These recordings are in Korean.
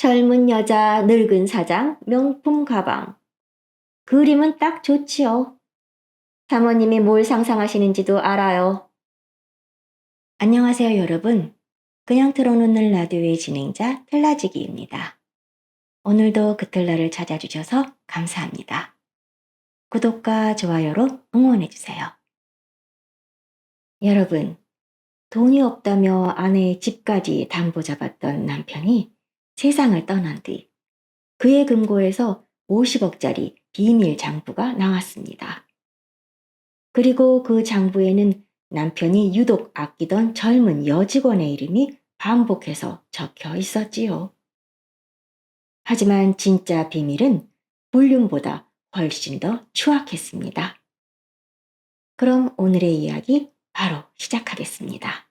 젊은 여자, 늙은 사장, 명품 가방. 그림은 딱 좋지요. 사모님이 뭘 상상하시는지도 알아요. 안녕하세요, 여러분. 그냥 틀어놓는 라디오의 진행자 틀라지기입니다. 오늘도 그 틀라를 찾아주셔서 감사합니다. 구독과 좋아요로 응원해주세요. 여러분, 돈이 없다며 아내의 집까지 담보 잡았던 남편이 세상을 떠난 뒤 그의 금고에서 50억짜리 비밀 장부가 나왔습니다. 그리고 그 장부에는 남편이 유독 아끼던 젊은 여직원의 이름이 반복해서 적혀 있었지요. 하지만 진짜 비밀은 볼륨보다 훨씬 더 추악했습니다. 그럼 오늘의 이야기 바로 시작하겠습니다.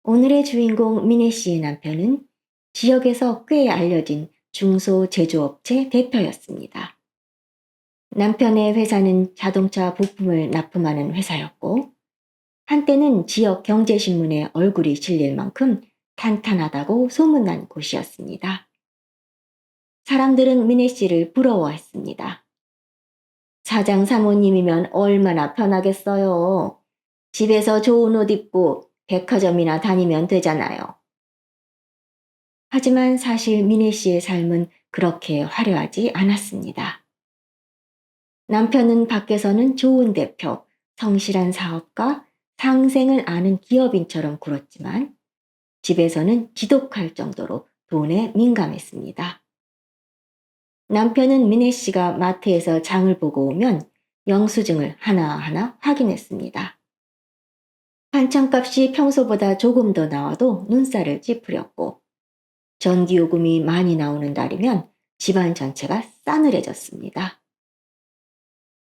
오늘의 주인공 미네 씨의 남편은 지역에서 꽤 알려진 중소제조업체 대표였습니다. 남편의 회사는 자동차 부품을 납품하는 회사였고, 한때는 지역 경제신문에 얼굴이 실릴 만큼 탄탄하다고 소문난 곳이었습니다. 사람들은 미네 씨를 부러워했습니다. 사장 사모님이면 얼마나 편하겠어요. 집에서 좋은 옷 입고 백화점이나 다니면 되잖아요. 하지만 사실 미네 씨의 삶은 그렇게 화려하지 않았습니다. 남편은 밖에서는 좋은 대표, 성실한 사업가, 상생을 아는 기업인처럼 굴었지만 집에서는 지독할 정도로 돈에 민감했습니다. 남편은 미네 씨가 마트에서 장을 보고 오면 영수증을 하나하나 확인했습니다. 반찬값이 평소보다 조금 더 나와도 눈살을 찌푸렸고, 전기요금이 많이 나오는 날이면 집안 전체가 싸늘해졌습니다.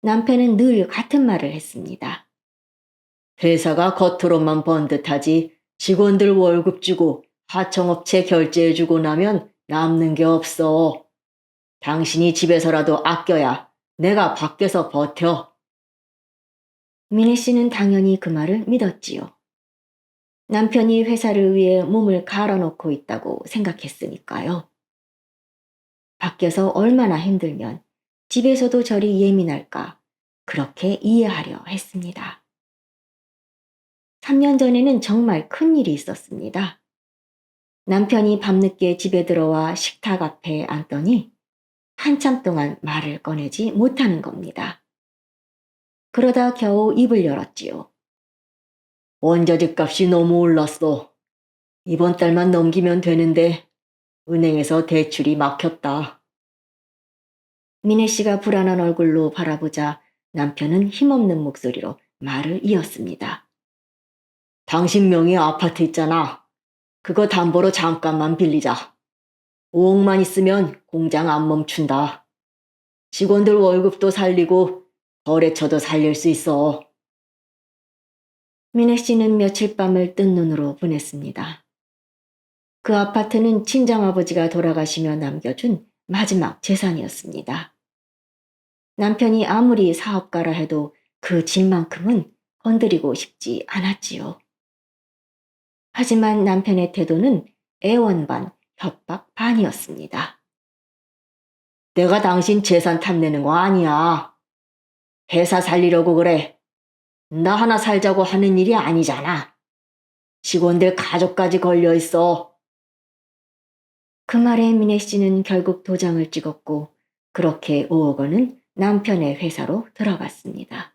남편은 늘 같은 말을 했습니다. 회사가 겉으로만 번듯하지 직원들 월급 주고 하청업체 결제해주고 나면 남는 게 없어. 당신이 집에서라도 아껴야 내가 밖에서 버텨. 미네 씨는 당연히 그 말을 믿었지요. 남편이 회사를 위해 몸을 갈아놓고 있다고 생각했으니까요. 밖에서 얼마나 힘들면 집에서도 저리 예민할까 그렇게 이해하려 했습니다. 3년 전에는 정말 큰일이 있었습니다. 남편이 밤늦게 집에 들어와 식탁 앞에 앉더니 한참 동안 말을 꺼내지 못하는 겁니다. 그러다 겨우 입을 열었지요. 원자재 값이 너무 올랐어. 이번 달만 넘기면 되는데 은행에서 대출이 막혔다. 미네 씨가 불안한 얼굴로 바라보자 남편은 힘없는 목소리로 말을 이었습니다. 당신 명의 아파트 있잖아. 그거 담보로 잠깐만 빌리자. 5억만 있으면 공장 안 멈춘다. 직원들 월급도 살리고 거래처도 살릴 수 있어. 미네 씨는 며칠 밤을 뜬 눈으로 보냈습니다. 그 아파트는 친정아버지가 돌아가시며 남겨준 마지막 재산이었습니다. 남편이 아무리 사업가라 해도 그 집만큼은 건드리고 싶지 않았지요. 하지만 남편의 태도는 애원 반, 협박 반이었습니다. 내가 당신 재산 탐내는 거 아니야. 회사 살리려고 그래. 나 하나 살자고 하는 일이 아니잖아. 직원들 가족까지 걸려 있어. 그 말에 미네 씨는 결국 도장을 찍었고 그렇게 5억 원은 남편의 회사로 들어갔습니다.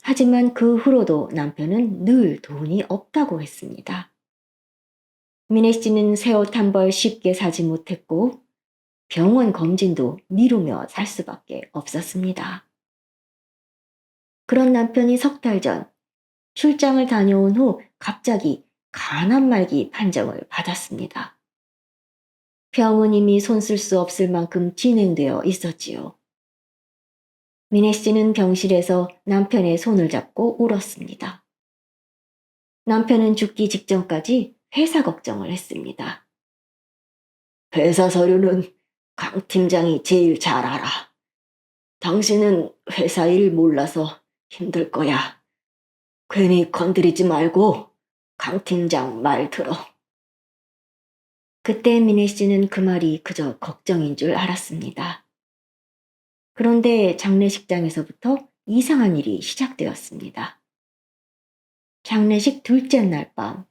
하지만 그 후로도 남편은 늘 돈이 없다고 했습니다. 미네 씨는 새 옷 한 벌 쉽게 사지 못했고 병원 검진도 미루며 살 수밖에 없었습니다. 그런 남편이 석 달 전 출장을 다녀온 후 갑자기 간암 말기 판정을 받았습니다. 병은 이미 손 쓸 수 없을 만큼 진행되어 있었지요. 미네 씨는 병실에서 남편의 손을 잡고 울었습니다. 남편은 죽기 직전까지 회사 걱정을 했습니다. 회사 서류는 강 팀장이 제일 잘 알아. 당신은 회사 일 몰라서 힘들 거야. 괜히 건드리지 말고 강 팀장 말 들어. 그때 미네 씨는 그 말이 그저 걱정인 줄 알았습니다. 그런데 장례식장에서부터 이상한 일이 시작되었습니다. 장례식 둘째 날 밤,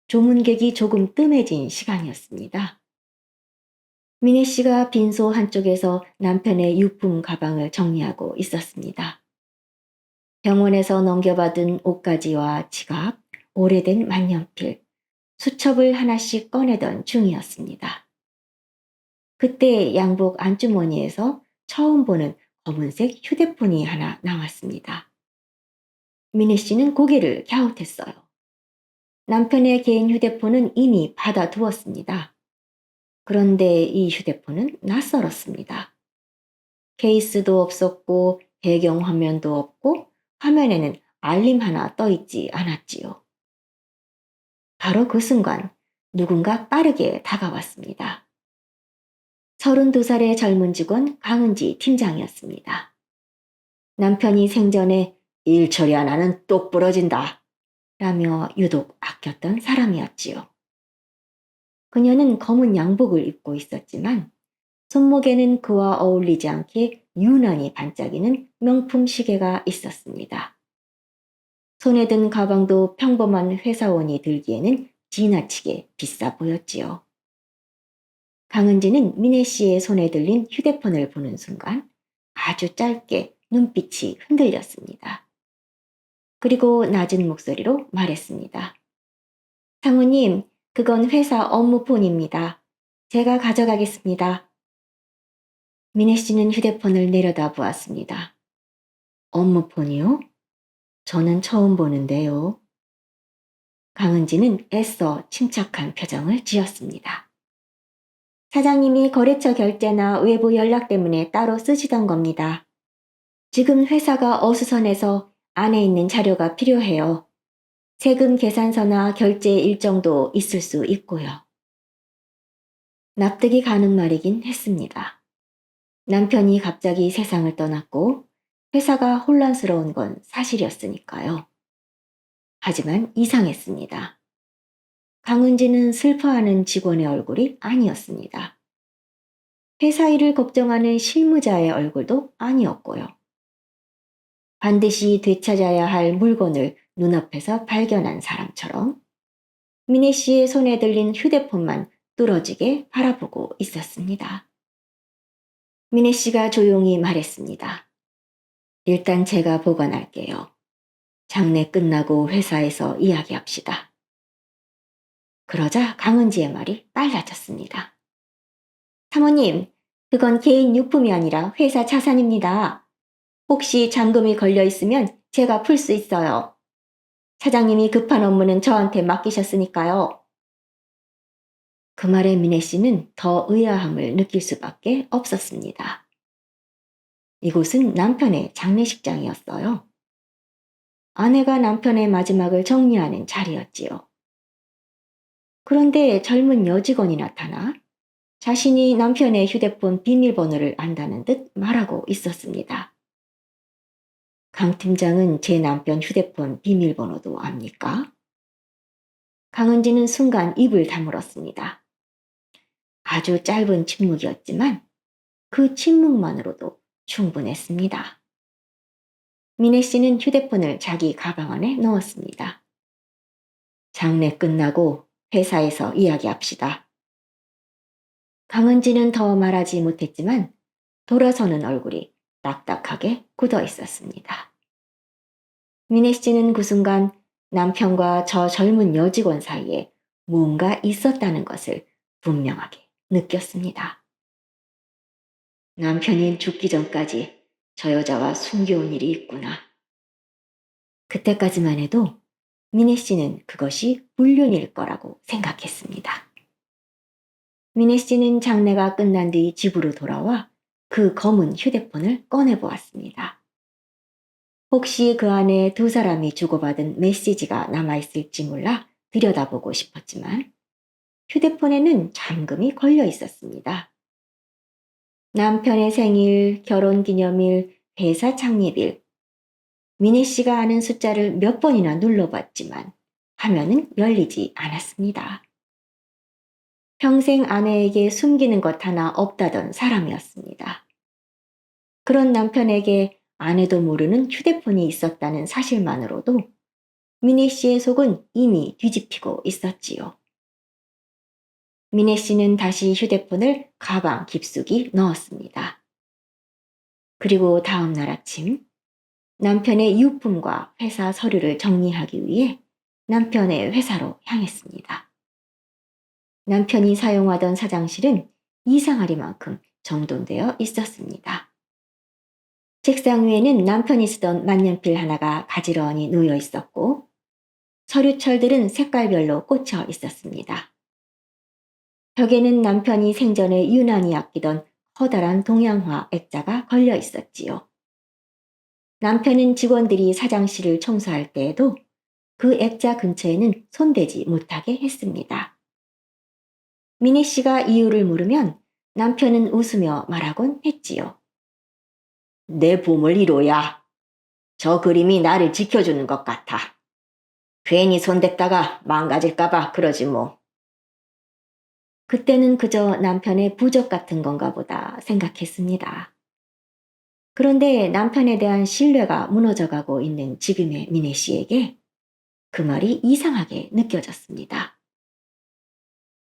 조문객이 조금 뜸해진 시간이었습니다. 미네 씨가 빈소 한쪽에서 남편의 유품 가방을 정리하고 있었습니다. 병원에서 넘겨받은 옷가지와 지갑, 오래된 만년필, 수첩을 하나씩 꺼내던 중이었습니다. 그때 양복 안주머니에서 처음 보는 검은색 휴대폰이 하나 나왔습니다. 미네 씨는 고개를 갸웃했어요. 남편의 개인 휴대폰은 이미 받아두었습니다. 그런데 이 휴대폰은 낯설었습니다. 케이스도 없었고 배경 화면도 없고 화면에는 알림 하나 떠 있지 않았지요. 바로 그 순간 누군가 빠르게 다가왔습니다. 32살의 젊은 직원 강은지 팀장이었습니다. 남편이 생전에 일 처리 안 하는 똑 부러진다 라며 유독 아꼈던 사람이었지요. 그녀는 검은 양복을 입고 있었지만 손목에는 그와 어울리지 않게 유난히 반짝이는 명품 시계가 있었습니다. 손에 든 가방도 평범한 회사원이 들기에는 지나치게 비싸 보였지요. 강은지는 미네 씨의 손에 들린 휴대폰을 보는 순간 아주 짧게 눈빛이 흔들렸습니다. 그리고 낮은 목소리로 말했습니다. 사모님, 그건 회사 업무폰입니다. 제가 가져가겠습니다. 미네 씨는 휴대폰을 내려다 보았습니다. 업무폰이요? 저는 처음 보는데요. 강은지는 애써 침착한 표정을 지었습니다. 사장님이 거래처 결제나 외부 연락 때문에 따로 쓰시던 겁니다. 지금 회사가 어수선해서 안에 있는 자료가 필요해요. 세금 계산서나 결제 일정도 있을 수 있고요. 납득이 가는 말이긴 했습니다. 남편이 갑자기 세상을 떠났고 회사가 혼란스러운 건 사실이었으니까요. 하지만 이상했습니다. 강은지는 슬퍼하는 직원의 얼굴이 아니었습니다. 회사 일을 걱정하는 실무자의 얼굴도 아니었고요. 반드시 되찾아야 할 물건을 눈앞에서 발견한 사람처럼 미네 씨의 손에 들린 휴대폰만 뚫어지게 바라보고 있었습니다. 미네 씨가 조용히 말했습니다. 일단 제가 보관할게요. 장례 끝나고 회사에서 이야기합시다. 그러자 강은지의 말이 빨라졌습니다. 사모님, 그건 개인 유품이 아니라 회사 자산입니다. 혹시 잔금이 걸려 있으면 제가 풀 수 있어요. 사장님이 급한 업무는 저한테 맡기셨으니까요. 그 말에 미네 씨는 더 의아함을 느낄 수밖에 없었습니다. 이곳은 남편의 장례식장이었어요. 아내가 남편의 마지막을 정리하는 자리였지요. 그런데 젊은 여직원이 나타나 자신이 남편의 휴대폰 비밀번호를 안다는 듯 말하고 있었습니다. 강 팀장은 제 남편 휴대폰 비밀번호도 압니까? 강은지는 순간 입을 다물었습니다. 아주 짧은 침묵이었지만 그 침묵만으로도 충분했습니다. 미네 씨는 휴대폰을 자기 가방 안에 넣었습니다. 장례 끝나고 회사에서 이야기합시다. 강은지는 더 말하지 못했지만 돌아서는 얼굴이 딱딱하게 굳어 있었습니다. 미네 씨는 그 순간 남편과 저 젊은 여직원 사이에 무언가 있었다는 것을 분명하게 느꼈습니다. 남편이 죽기 전까지 저 여자와 숨겨온 일이 있구나. 그때까지만 해도 미네 씨는 그것이 불륜일 거라고 생각했습니다. 미네 씨는 장례가 끝난 뒤 집으로 돌아와 그 검은 휴대폰을 꺼내보았습니다. 혹시 그 안에 두 사람이 주고받은 메시지가 남아있을지 몰라 들여다보고 싶었지만 휴대폰에는 잠금이 걸려 있었습니다. 남편의 생일, 결혼기념일, 회사 창립일, 미네 씨가 아는 숫자를 몇 번이나 눌러봤지만 화면은 열리지 않았습니다. 평생 아내에게 숨기는 것 하나 없다던 사람이었습니다. 그런 남편에게 아내도 모르는 휴대폰이 있었다는 사실만으로도 미네 씨의 속은 이미 뒤집히고 있었지요. 미네 씨는 다시 휴대폰을 가방 깊숙이 넣었습니다. 그리고 다음 날 아침 남편의 유품과 회사 서류를 정리하기 위해 남편의 회사로 향했습니다. 남편이 사용하던 사장실은 이상하리만큼 정돈되어 있었습니다. 책상 위에는 남편이 쓰던 만년필 하나가 가지런히 놓여 있었고 서류철들은 색깔별로 꽂혀 있었습니다. 벽에는 남편이 생전에 유난히 아끼던 커다란 동양화 액자가 걸려 있었지요. 남편은 직원들이 사장실을 청소할 때에도 그 액자 근처에는 손대지 못하게 했습니다. 미네 씨가 이유를 물으면 남편은 웃으며 말하곤 했지요. 내 보물 1호야. 저 그림이 나를 지켜주는 것 같아. 괜히 손댔다가 망가질까봐 그러지 뭐. 그때는 그저 남편의 부적 같은 건가 보다 생각했습니다. 그런데 남편에 대한 신뢰가 무너져가고 있는 지금의 미네 씨에게 그 말이 이상하게 느껴졌습니다.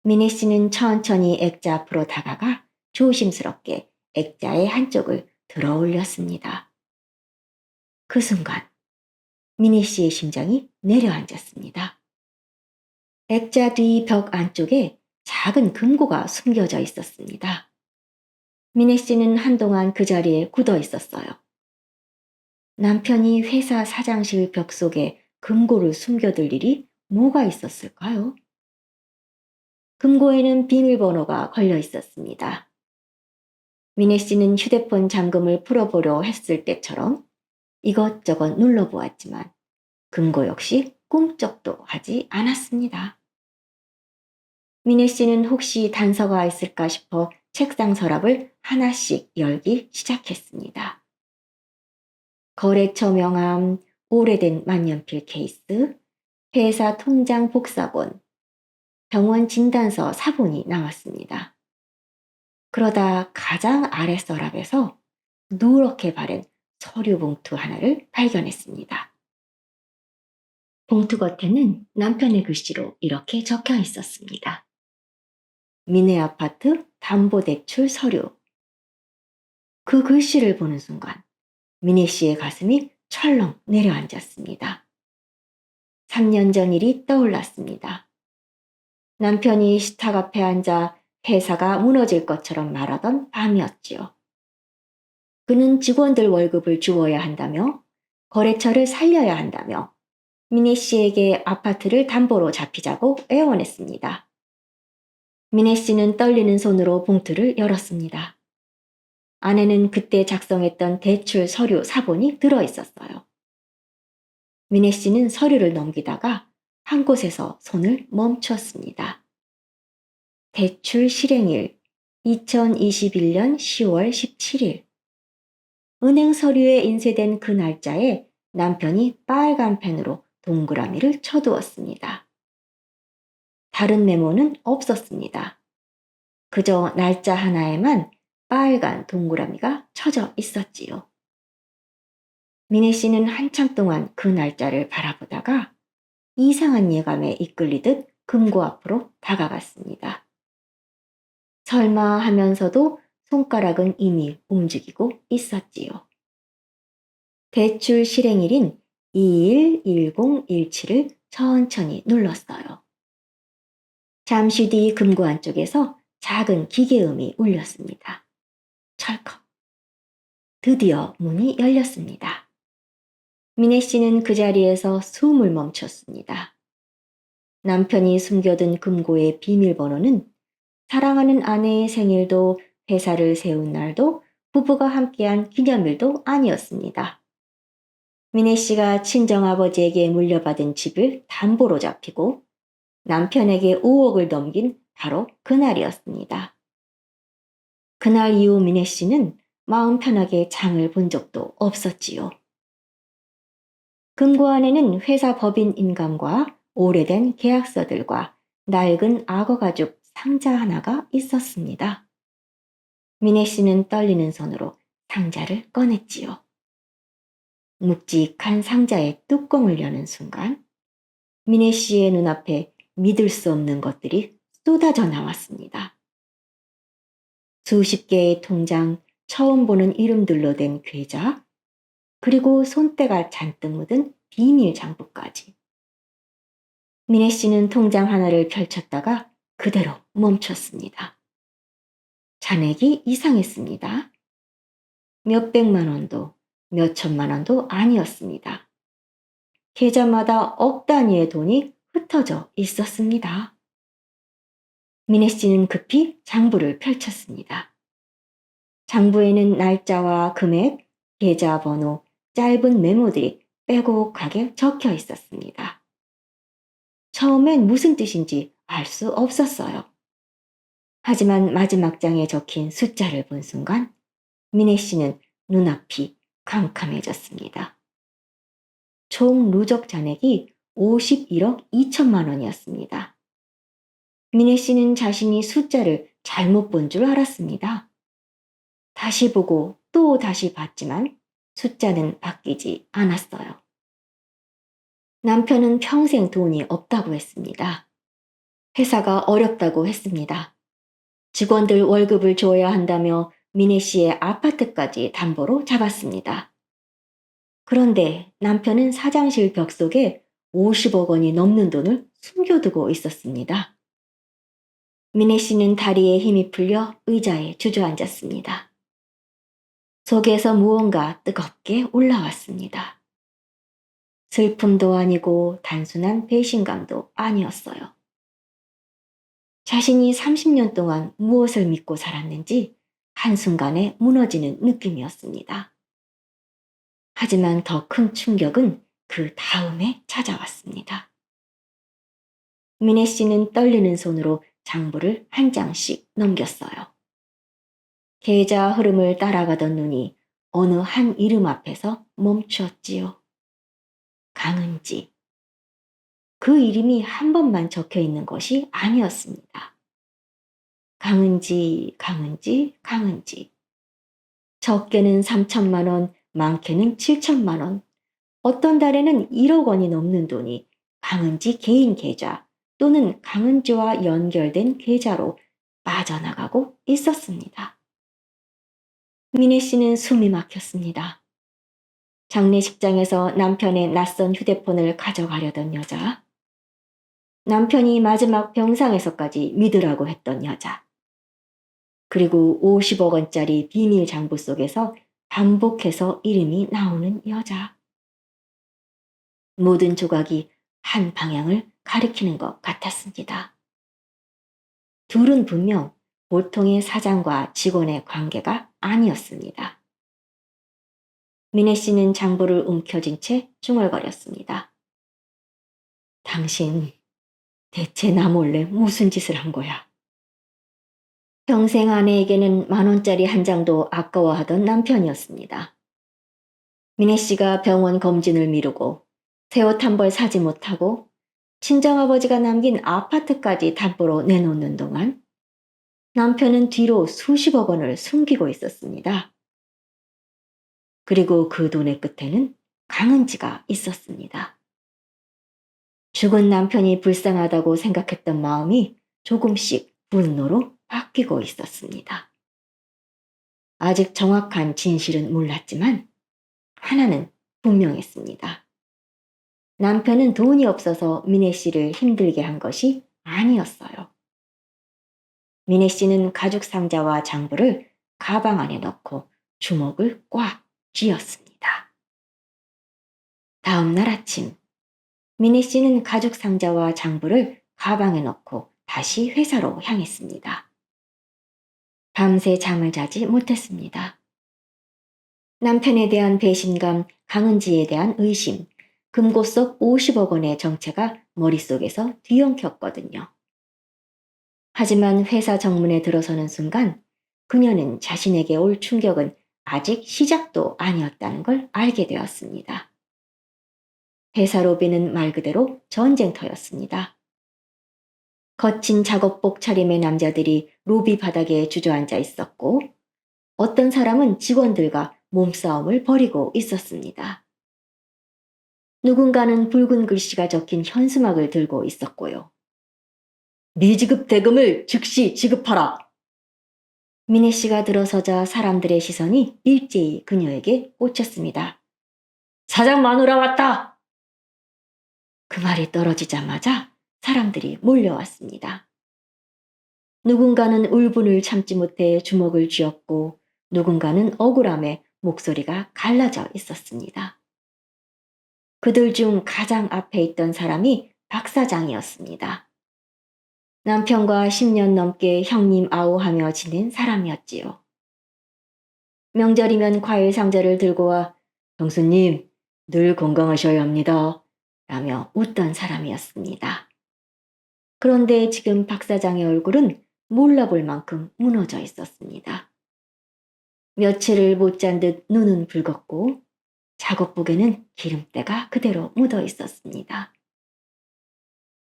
미네 씨는 천천히 액자 앞으로 다가가 조심스럽게 액자의 한쪽을 들어 올렸습니다. 그 순간 미네 씨의 심장이 내려앉았습니다. 액자 뒤 벽 안쪽에 작은 금고가 숨겨져 있었습니다. 미네 씨는 한동안 그 자리에 굳어 있었어요. 남편이 회사 사장실 벽 속에 금고를 숨겨둘 일이 뭐가 있었을까요? 금고에는 비밀번호가 걸려 있었습니다. 미네 씨는 휴대폰 잠금을 풀어보려 했을 때처럼 이것저것 눌러보았지만 금고 역시 꿈쩍도 하지 않았습니다. 미네 씨는 혹시 단서가 있을까 싶어 책상 서랍을 하나씩 열기 시작했습니다. 거래처 명함, 오래된 만년필 케이스, 회사 통장 복사본, 병원 진단서 사본이 나왔습니다. 그러다 가장 아래 서랍에서 누렇게 바른 서류 봉투 하나를 발견했습니다. 봉투 겉에는 남편의 글씨로 이렇게 적혀 있었습니다. 미네 아파트 담보대출 서류. 그 글씨를 보는 순간 미네 씨의 가슴이 철렁 내려앉았습니다. 3년 전 일이 떠올랐습니다. 남편이 식탁 앞에 앉아 회사가 무너질 것처럼 말하던 밤이었지요. 그는 직원들 월급을 주어야 한다며 거래처를 살려야 한다며 미네 씨에게 아파트를 담보로 잡히자고 애원했습니다. 미네 씨는 떨리는 손으로 봉투를 열었습니다. 안에는 그때 작성했던 대출 서류 사본이 들어 있었어요. 미네 씨는 서류를 넘기다가 한 곳에서 손을 멈추었습니다. 대출 실행일 2021년 10월 17일. 은행 서류에 인쇄된 그 날짜에 남편이 빨간 펜으로 동그라미를 쳐두었습니다. 다른 메모는 없었습니다. 그저 날짜 하나에만 빨간 동그라미가 쳐져 있었지요. 미네 씨는 한참 동안 그 날짜를 바라보다가 이상한 예감에 이끌리듯 금고 앞으로 다가갔습니다. 설마 하면서도 손가락은 이미 움직이고 있었지요. 대출 실행일인 211017을 천천히 눌렀어요. 잠시 뒤 금고 안쪽에서 작은 기계음이 울렸습니다. 철컥. 드디어 문이 열렸습니다. 미네 씨는 그 자리에서 숨을 멈췄습니다. 남편이 숨겨둔 금고의 비밀번호는 사랑하는 아내의 생일도 회사를 세운 날도 부부가 함께한 기념일도 아니었습니다. 미네 씨가 친정아버지에게 물려받은 집을 담보로 잡히고 남편에게 5억을 넘긴 바로 그날이었습니다. 그날 이후 미네 씨는 마음 편하게 장을 본 적도 없었지요. 금고 안에는 회사 법인 인감과 오래된 계약서들과 낡은 악어 가죽 상자 하나가 있었습니다. 미네 씨는 떨리는 손으로 상자를 꺼냈지요. 묵직한 상자의 뚜껑을 여는 순간 미네 씨의 눈앞에 믿을 수 없는 것들이 쏟아져 나왔습니다. 수십 개의 통장, 처음 보는 이름들로 된 계좌, 그리고 손때가 잔뜩 묻은 비밀 장부까지. 미네 씨는 통장 하나를 펼쳤다가 그대로 멈췄습니다. 잔액이 이상했습니다. 몇백만 원도 몇천만 원도 아니었습니다. 계좌마다 억 단위의 돈이 흩어져 있었습니다. 미네 씨는 급히 장부를 펼쳤습니다. 장부에는 날짜와 금액, 계좌번호, 짧은 메모들이 빼곡하게 적혀 있었습니다. 처음엔 무슨 뜻인지 알 수 없었어요. 하지만 마지막 장에 적힌 숫자를 본 순간 미네 씨는 눈앞이 캄캄해졌습니다. 총 누적 잔액이 51억 2천만 원이었습니다. 미네 씨는 자신이 숫자를 잘못 본 줄 알았습니다. 다시 보고 또 다시 봤지만 숫자는 바뀌지 않았어요. 남편은 평생 돈이 없다고 했습니다. 회사가 어렵다고 했습니다. 직원들 월급을 줘야 한다며 미네 씨의 아파트까지 담보로 잡았습니다. 그런데 남편은 사장실 벽 속에 50억 원이 넘는 돈을 숨겨두고 있었습니다. 미네 씨는 다리에 힘이 풀려 의자에 주저앉았습니다. 속에서 무언가 뜨겁게 올라왔습니다. 슬픔도 아니고 단순한 배신감도 아니었어요. 자신이 30년 동안 무엇을 믿고 살았는지 한순간에 무너지는 느낌이었습니다. 하지만 더 큰 충격은 그 다음에 찾아왔습니다. 미네 씨는 떨리는 손으로 장부를 한 장씩 넘겼어요. 계좌 흐름을 따라가던 눈이 어느 한 이름 앞에서 멈추었지요. 강은지. 그 이름이 한 번만 적혀 있는 것이 아니었습니다. 강은지, 강은지, 강은지. 적게는 3천만 원, 많게는 7천만 원. 어떤 달에는 1억 원이 넘는 돈이 강은지 개인 계좌 또는 강은지와 연결된 계좌로 빠져나가고 있었습니다. 미네 씨는 숨이 막혔습니다. 장례식장에서 남편의 낯선 휴대폰을 가져가려던 여자, 남편이 마지막 병상에서까지 믿으라고 했던 여자, 그리고 50억 원짜리 비밀 장부 속에서 반복해서 이름이 나오는 여자. 모든 조각이 한 방향을 가리키는 것 같았습니다. 둘은 분명 보통의 사장과 직원의 관계가 아니었습니다. 미네 씨는 장부를 움켜쥔 채 중얼거렸습니다. 당신 대체 나 몰래 무슨 짓을 한 거야? 평생 아내에게는 10,000원짜리 한 장도 아까워하던 남편이었습니다. 미네 씨가 병원 검진을 미루고 새 옷 한 벌 사지 못하고 친정아버지가 남긴 아파트까지 담보로 내놓는 동안 남편은 뒤로 수십억 원을 숨기고 있었습니다. 그리고 그 돈의 끝에는 강은지가 있었습니다. 죽은 남편이 불쌍하다고 생각했던 마음이 조금씩 분노로 바뀌고 있었습니다. 아직 정확한 진실은 몰랐지만 하나는 분명했습니다. 남편은 돈이 없어서 미네 씨를 힘들게 한 것이 아니었어요. 미네 씨는 가죽 상자와 장부를 가방 안에 넣고 주먹을 꽉 쥐었습니다. 다음 날 아침, 미네 씨는 가죽 상자와 장부를 가방에 넣고 다시 회사로 향했습니다. 밤새 잠을 자지 못했습니다. 남편에 대한 배신감, 강은지에 대한 의심, 금고 속 50억 원의 정체가 머릿속에서 뒤엉켰거든요. 하지만 회사 정문에 들어서는 순간 그녀는 자신에게 올 충격은 아직 시작도 아니었다는 걸 알게 되었습니다. 회사 로비는 말 그대로 전쟁터였습니다. 거친 작업복 차림의 남자들이 로비 바닥에 주저앉아 있었고 어떤 사람은 직원들과 몸싸움을 벌이고 있었습니다. 누군가는 붉은 글씨가 적힌 현수막을 들고 있었고요. 미지급 대금을 즉시 지급하라. 미네 씨가 들어서자 사람들의 시선이 일제히 그녀에게 꽂혔습니다. 사장 마누라 왔다. 그 말이 떨어지자마자 사람들이 몰려왔습니다. 누군가는 울분을 참지 못해 주먹을 쥐었고 누군가는 억울함에 목소리가 갈라져 있었습니다. 그들 중 가장 앞에 있던 사람이 박 사장이었습니다. 남편과 10년 넘게 형님 아우하며 지낸 사람이었지요. 명절이면 과일 상자를 들고 와 형수님 늘 건강하셔야 합니다. 라며 웃던 사람이었습니다. 그런데 지금 박 사장의 얼굴은 몰라볼 만큼 무너져 있었습니다. 며칠을 못 잔 듯 눈은 붉었고 작업복에는 기름때가 그대로 묻어 있었습니다.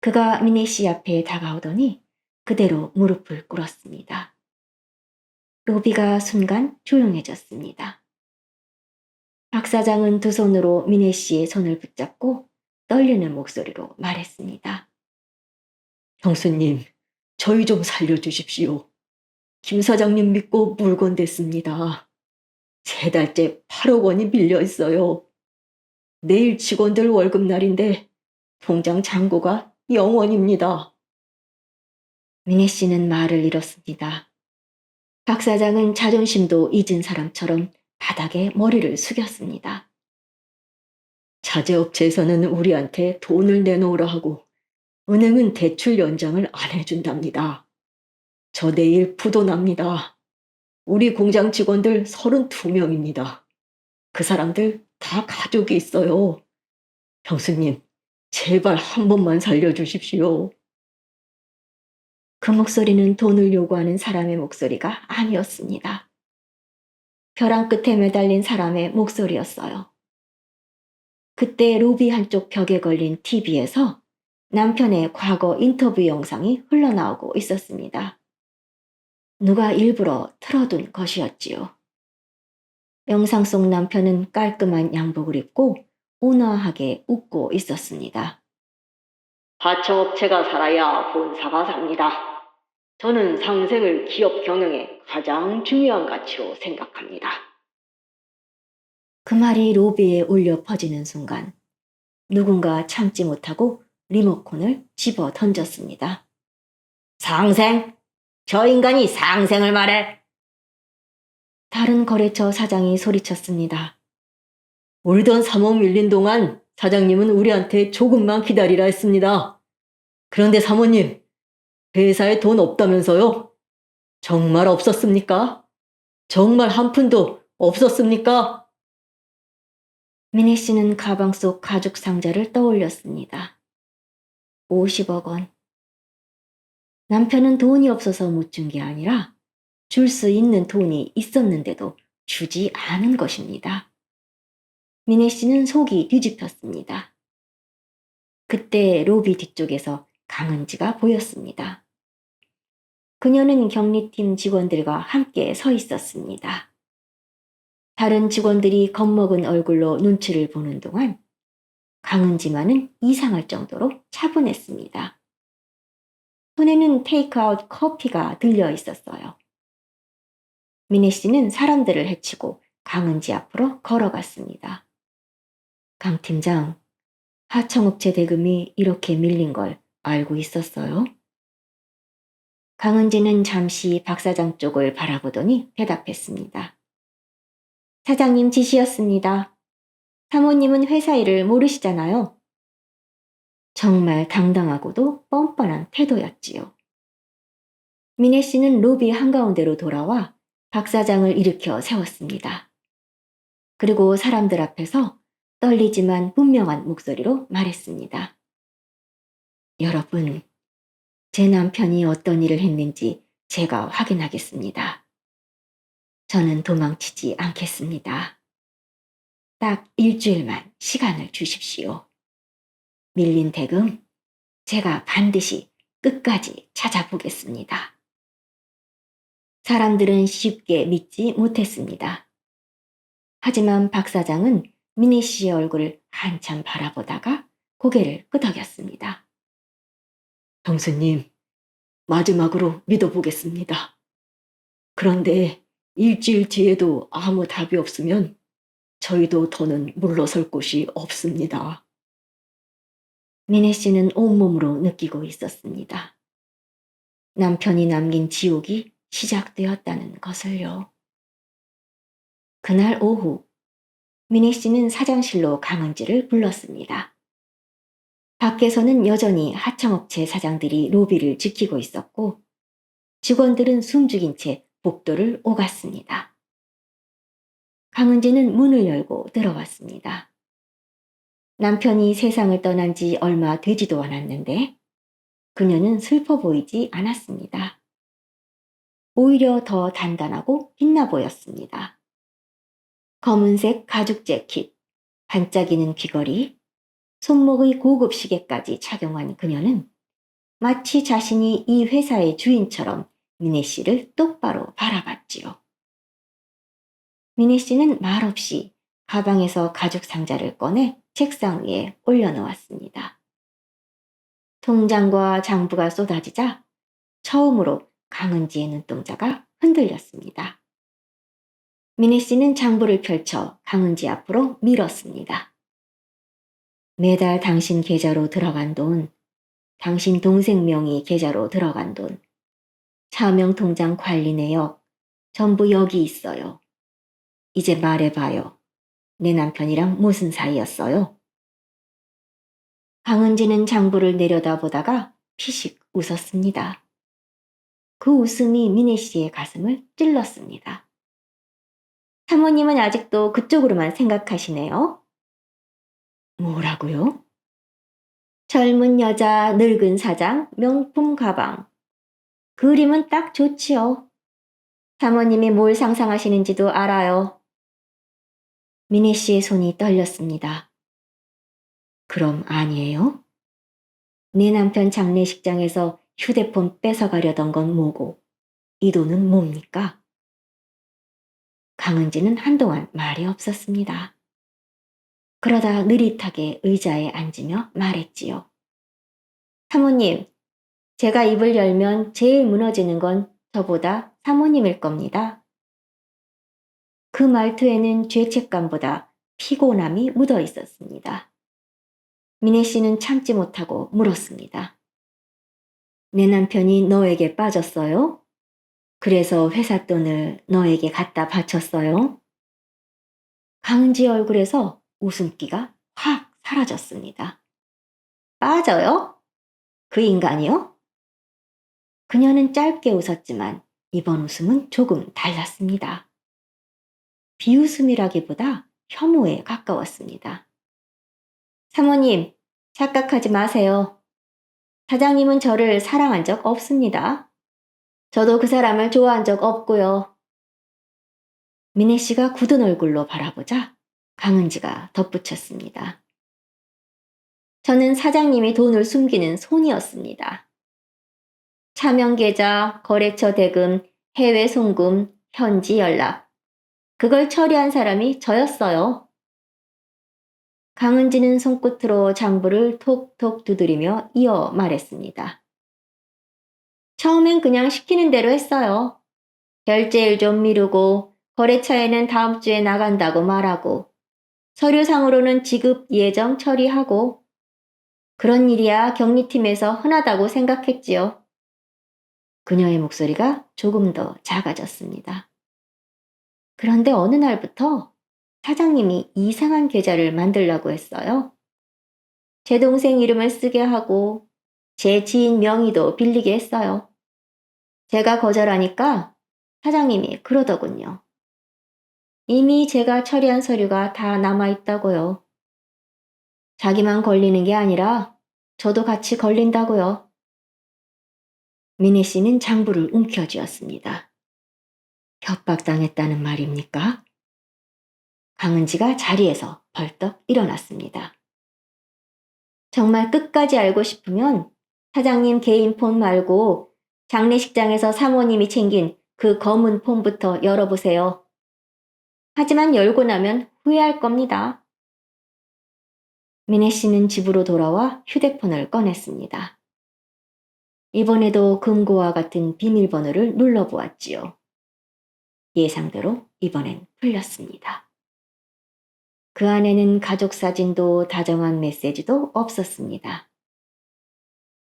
그가 미네 씨 앞에 다가오더니 그대로 무릎을 꿇었습니다. 로비가 순간 조용해졌습니다. 박 사장은 두 손으로 미네 씨의 손을 붙잡고 떨리는 목소리로 말했습니다. 형수님, 저희 좀 살려주십시오. 김 사장님 믿고 물건 댔습니다. 3달째 8억 원이 밀려 있어요. 내일 직원들 월급날인데 통장 잔고가 0원입니다. 미네 씨는 말을 잃었습니다. 박 사장은 자존심도 잊은 사람처럼 바닥에 머리를 숙였습니다. 자재업체에서는 우리한테 돈을 내놓으라 하고 은행은 대출 연장을 안 해준답니다. 저 내일 부도 납니다. 우리 공장 직원들 32명입니다. 그 사람들 다 가족이 있어요. 형수님, 제발 한 번만 살려주십시오. 그 목소리는 돈을 요구하는 사람의 목소리가 아니었습니다. 벼랑 끝에 매달린 사람의 목소리였어요. 그때 로비 한쪽 벽에 걸린 TV에서 남편의 과거 인터뷰 영상이 흘러나오고 있었습니다. 누가 일부러 틀어둔 것이었지요. 영상 속 남편은 깔끔한 양복을 입고 온화하게 웃고 있었습니다. 하청업체가 살아야 본사가 삽니다. 저는 상생을 기업 경영의 가장 중요한 가치로 생각합니다. 그 말이 로비에 울려 퍼지는 순간 누군가 참지 못하고 리모컨을 집어 던졌습니다. 상생? 저 인간이 상생을 말해? 다른 거래처 사장이 소리쳤습니다. 울던 3억 밀린 동안 사장님은 우리한테 조금만 기다리라 했습니다. 그런데 사모님, 회사에 돈 없다면서요? 정말 없었습니까? 정말 한 푼도 없었습니까? 미네 씨는 가방 속 가죽 상자를 떠올렸습니다. 50억 원. 남편은 돈이 없어서 못 준 게 아니라 줄 수 있는 돈이 있었는데도 주지 않은 것입니다. 미네 씨는 속이 뒤집혔습니다. 그때 로비 뒤쪽에서 강은지가 보였습니다. 그녀는 격리팀 직원들과 함께 서 있었습니다. 다른 직원들이 겁먹은 얼굴로 눈치를 보는 동안 강은지만은 이상할 정도로 차분했습니다. 손에는 테이크아웃 커피가 들려 있었어요. 미네 씨는 사람들을 헤치고 강은지 앞으로 걸어갔습니다. 강 팀장, 하청업체 대금이 이렇게 밀린 걸 알고 있었어요? 강은지는 잠시 박 사장 쪽을 바라보더니 대답했습니다. 사장님 지시였습니다. 사모님은 회사 일을 모르시잖아요. 정말 당당하고도 뻔뻔한 태도였지요. 미네 씨는 로비 한가운데로 돌아와 박 사장을 일으켜 세웠습니다. 그리고 사람들 앞에서 떨리지만 분명한 목소리로 말했습니다. 여러분, 제 남편이 어떤 일을 했는지 제가 확인하겠습니다. 저는 도망치지 않겠습니다. 딱 일주일만 시간을 주십시오. 밀린 대금 제가 반드시 끝까지 찾아보겠습니다. 사람들은 쉽게 믿지 못했습니다. 하지만 박 사장은 미네 씨의 얼굴을 한참 바라보다가 고개를 끄덕였습니다. 형수님, 마지막으로 믿어보겠습니다. 그런데 일주일 뒤에도 아무 답이 없으면 저희도 더는 물러설 곳이 없습니다. 미네 씨는 온몸으로 느끼고 있었습니다. 남편이 남긴 지옥이 시작되었다는 것을요. 그날 오후, 미네 씨는 사장실로 강은지를 불렀습니다. 밖에서는 여전히 하청업체 사장들이 로비를 지키고 있었고 직원들은 숨죽인 채 복도를 오갔습니다. 강은지는 문을 열고 들어왔습니다. 남편이 세상을 떠난 지 얼마 되지도 않았는데 그녀는 슬퍼 보이지 않았습니다. 오히려 더 단단하고 빛나 보였습니다. 검은색 가죽 재킷, 반짝이는 귀걸이, 손목의 고급 시계까지 착용한 그녀는 마치 자신이 이 회사의 주인처럼 미네 씨를 똑바로 바라봤지요. 미네 씨는 말없이 가방에서 가죽 상자를 꺼내 책상 위에 올려놓았습니다. 통장과 장부가 쏟아지자 처음으로 강은지의 눈동자가 흔들렸습니다. 미네 씨는 장부를 펼쳐 강은지 앞으로 밀었습니다. 매달 당신 계좌로 들어간 돈, 당신 동생 명의 계좌로 들어간 돈, 차명 통장 관리 내역, 전부 여기 있어요. 이제 말해봐요. 내 남편이랑 무슨 사이였어요? 강은지는 장부를 내려다보다가 피식 웃었습니다. 그 웃음이 미네 씨의 가슴을 찔렀습니다. 사모님은 아직도 그쪽으로만 생각하시네요. 뭐라고요? 젊은 여자, 늙은 사장, 명품 가방. 그림은 딱 좋지요. 사모님이 뭘 상상하시는지도 알아요. 미네 씨의 손이 떨렸습니다. 그럼 아니에요? 내 남편 장례식장에서 휴대폰 뺏어가려던 건 뭐고 이 돈은 뭡니까? 강은지는 한동안 말이 없었습니다. 그러다 느릿하게 의자에 앉으며 말했지요. 사모님, 제가 입을 열면 제일 무너지는 건 저보다 사모님일 겁니다. 그 말투에는 죄책감보다 피곤함이 묻어 있었습니다. 미네 씨는 참지 못하고 물었습니다. 내 남편이 너에게 빠졌어요? 그래서 회사 돈을 너에게 갖다 바쳤어요? 강은지의 얼굴에서 웃음기가 확 사라졌습니다. 빠져요? 그 인간이요? 그녀는 짧게 웃었지만 이번 웃음은 조금 달랐습니다. 비웃음이라기보다 혐오에 가까웠습니다. 사모님, 착각하지 마세요. 사장님은 저를 사랑한 적 없습니다. 저도 그 사람을 좋아한 적 없고요. 미네 씨가 굳은 얼굴로 바라보자 강은지가 덧붙였습니다. 저는 사장님이 돈을 숨기는 손이었습니다. 차명 계좌, 거래처 대금, 해외 송금, 현지 연락. 그걸 처리한 사람이 저였어요. 강은지는 손끝으로 장부를 톡톡 두드리며 이어 말했습니다. 처음엔 그냥 시키는 대로 했어요. 결제일 좀 미루고 거래처에는 다음 주에 나간다고 말하고 서류상으로는 지급 예정 처리하고 그런 일이야 격리팀에서 흔하다고 생각했지요. 그녀의 목소리가 조금 더 작아졌습니다. 그런데 어느 날부터 사장님이 이상한 계좌를 만들라고 했어요. 제 동생 이름을 쓰게 하고 제 지인 명의도 빌리게 했어요. 제가 거절하니까 사장님이 그러더군요. 이미 제가 처리한 서류가 다 남아있다고요. 자기만 걸리는 게 아니라 저도 같이 걸린다고요. 미네 씨는 장부를 움켜쥐었습니다. 협박당했다는 말입니까? 강은지가 자리에서 벌떡 일어났습니다. 정말 끝까지 알고 싶으면 사장님 개인 폰 말고 장례식장에서 사모님이 챙긴 그 검은 폰부터 열어보세요. 하지만 열고 나면 후회할 겁니다. 미네 씨는 집으로 돌아와 휴대폰을 꺼냈습니다. 이번에도 금고와 같은 비밀번호를 눌러보았지요. 예상대로 이번엔 풀렸습니다. 그 안에는 가족 사진도 다정한 메시지도 없었습니다.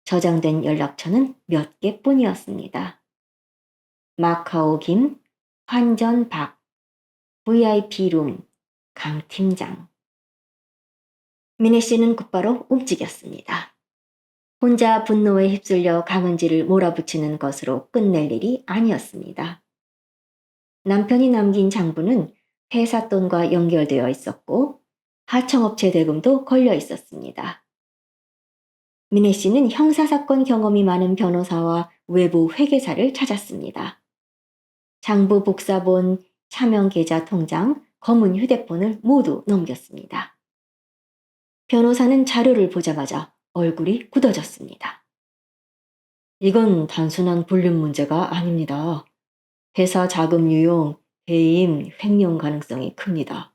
저장된 연락처는 몇 개뿐이었습니다. 마카오 김, 환전 박, VIP 룸, 강 팀장. 미네 씨는 곧바로 움직였습니다. 혼자 분노에 휩쓸려 강은지를 몰아붙이는 것으로 끝낼 일이 아니었습니다. 남편이 남긴 장부는 회사 돈과 연결되어 있었고 하청업체 대금도 걸려 있었습니다. 미네 씨는 형사사건 경험이 많은 변호사와 외부 회계사를 찾았습니다. 장부 복사본, 차명 계좌 통장, 검은 휴대폰을 모두 넘겼습니다. 변호사는 자료를 보자마자 얼굴이 굳어졌습니다. 이건 단순한 불륜 문제가 아닙니다. 회사 자금 유용, 해임, 횡령 가능성이 큽니다.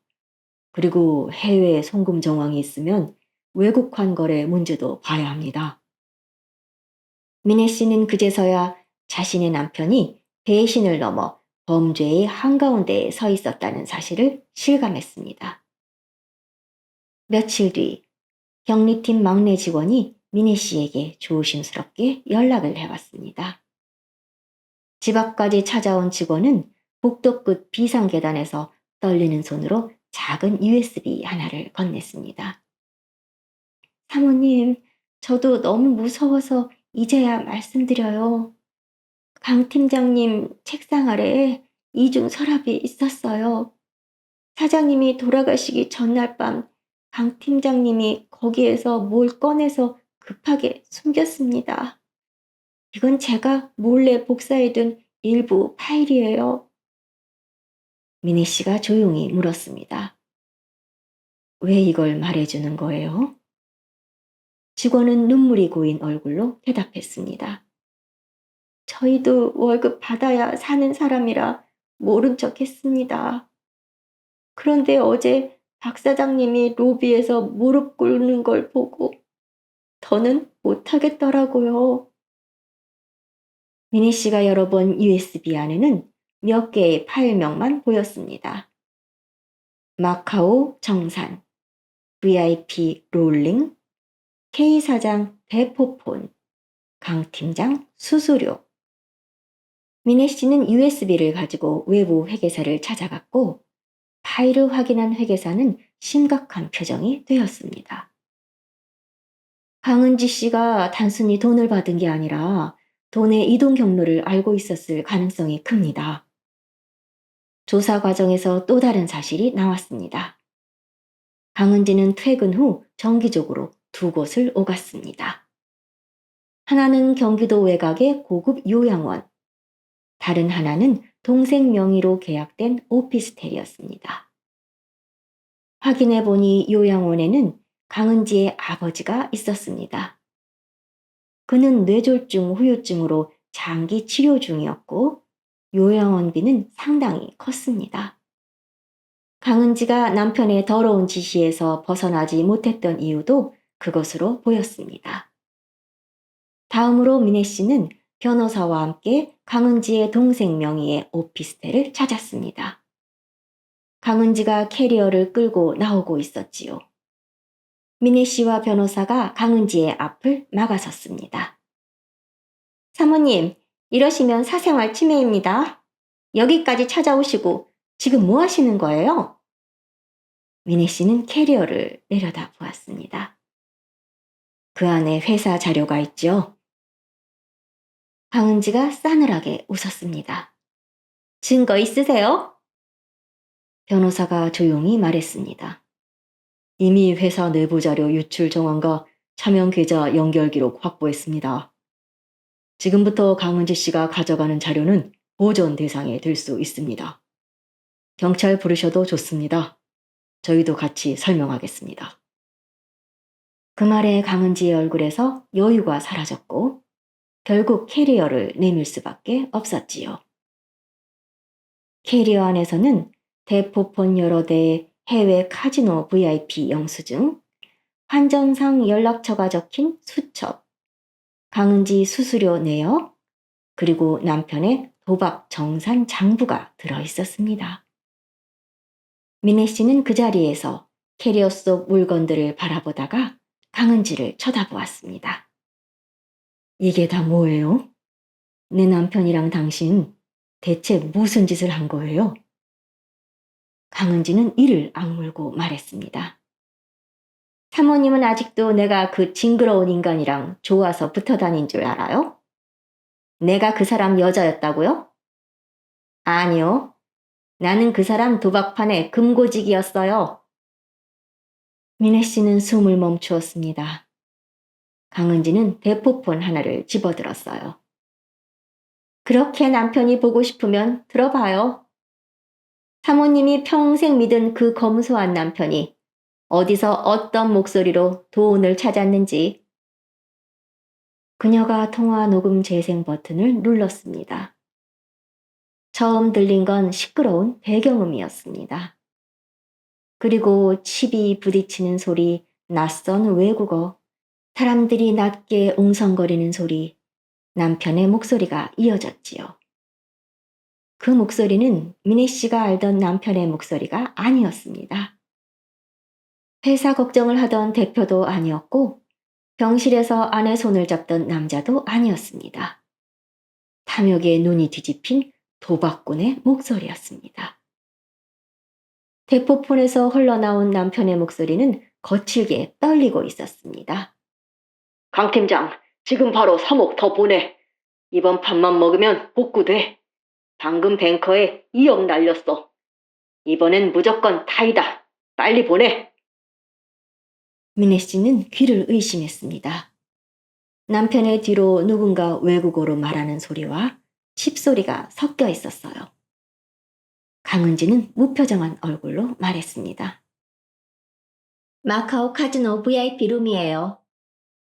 그리고 해외 송금 정황이 있으면 외국환 거래 문제도 봐야 합니다. 미네 씨는 그제서야 자신의 남편이 배신을 넘어 범죄의 한가운데에 서 있었다는 사실을 실감했습니다. 며칠 뒤 경리팀 막내 직원이 미네 씨에게 조심스럽게 연락을 해왔습니다. 집 앞까지 찾아온 직원은 복도 끝 비상계단에서 떨리는 손으로 작은 USB 하나를 건넸습니다. 사모님, 저도 너무 무서워서 이제야 말씀드려요. 강 팀장님 책상 아래에 이중 서랍이 있었어요. 사장님이 돌아가시기 전날 밤 강 팀장님이 거기에서 뭘 꺼내서 급하게 숨겼습니다. 이건 제가 몰래 복사해둔 일부 파일이에요. 미니 씨가 조용히 물었습니다. 왜 이걸 말해주는 거예요? 직원은 눈물이 고인 얼굴로 대답했습니다. 저희도 월급 받아야 사는 사람이라 모른 척 했습니다. 그런데 어제 박 사장님이 로비에서 무릎 꿇는 걸 보고 더는 못하겠더라고요. 미니 씨가 열어본 USB 안에는 몇 개의 파일명만 보였습니다. 마카오 정산, VIP 롤링, K사장 대포폰, 강 팀장 수수료. 미네 씨는 USB를 가지고 외부 회계사를 찾아갔고 파일을 확인한 회계사는 심각한 표정이 되었습니다. 강은지 씨가 단순히 돈을 받은 게 아니라 돈의 이동 경로를 알고 있었을 가능성이 큽니다. 조사 과정에서 또 다른 사실이 나왔습니다. 강은지는 퇴근 후 정기적으로 두 곳을 오갔습니다. 하나는 경기도 외곽의 고급 요양원, 다른 하나는 동생 명의로 계약된 오피스텔이었습니다. 확인해 보니 요양원에는 강은지의 아버지가 있었습니다. 그는 뇌졸중 후유증으로 장기 치료 중이었고 요양원비는 상당히 컸습니다. 강은지가 남편의 더러운 지시에서 벗어나지 못했던 이유도 그것으로 보였습니다. 다음으로 미네 씨는 변호사와 함께 강은지의 동생 명의의 오피스텔을 찾았습니다. 강은지가 캐리어를 끌고 나오고 있었지요. 미네 씨와 변호사가 강은지의 앞을 막아섰습니다. 사모님, 이러시면 사생활 침해입니다. 여기까지 찾아오시고 지금 뭐 하시는 거예요? 미네 씨는 캐리어를 내려다 보았습니다. 그 안에 회사 자료가 있죠. 강은지가 싸늘하게 웃었습니다. 증거 있으세요? 변호사가 조용히 말했습니다. 이미 회사 내부 자료 유출 정황과 차명 계좌 연결 기록 확보했습니다. 지금부터 강은지 씨가 가져가는 자료는 보존 대상에 들 수 있습니다. 경찰 부르셔도 좋습니다. 저희도 같이 설명하겠습니다. 그 말에 강은지의 얼굴에서 여유가 사라졌고 결국 캐리어를 내밀 수밖에 없었지요. 캐리어 안에서는 대포폰 여러 대의 해외 카지노 VIP 영수증, 환전상 연락처가 적힌 수첩, 강은지 수수료 내역, 그리고 남편의 도박 정산 장부가 들어 있었습니다. 미네 씨는 그 자리에서 캐리어 속 물건들을 바라보다가 강은지를 쳐다보았습니다. 이게 다 뭐예요? 내 남편이랑 당신 대체 무슨 짓을 한 거예요? 강은지는 이를 악물고 말했습니다. 사모님은 아직도 내가 그 징그러운 인간이랑 좋아서 붙어 다닌 줄 알아요? 내가 그 사람 여자였다고요? 아니요. 나는 그 사람 도박판의 금고직이었어요. 미네 씨는 숨을 멈추었습니다. 강은지는 대포폰 하나를 집어들었어요. 그렇게 남편이 보고 싶으면 들어봐요. 사모님이 평생 믿은 그 검소한 남편이 어디서 어떤 목소리로 돈을 찾았는지. 그녀가 통화 녹음 재생 버튼을 눌렀습니다. 처음 들린 건 시끄러운 배경음이었습니다. 그리고 칩이 부딪히는 소리, 낯선 외국어, 사람들이 낮게 웅성거리는 소리, 남편의 목소리가 이어졌지요. 그 목소리는 미네 씨가 알던 남편의 목소리가 아니었습니다. 회사 걱정을 하던 대표도 아니었고 병실에서 아내 손을 잡던 남자도 아니었습니다. 탐욕에 눈이 뒤집힌 도박꾼의 목소리였습니다. 대포폰에서 흘러나온 남편의 목소리는 거칠게 떨리고 있었습니다. 강 팀장, 지금 바로 3억 더 보내. 이번 판만 먹으면 복구돼. 방금 뱅커에 2억 날렸어. 이번엔 무조건 타이다. 빨리 보내. 미네 씨는 귀를 의심했습니다. 남편의 뒤로 누군가 외국어로 말하는 소리와 칩소리가 섞여 있었어요. 강은지는 무표정한 얼굴로 말했습니다. 마카오 카지노 VIP 룸이에요.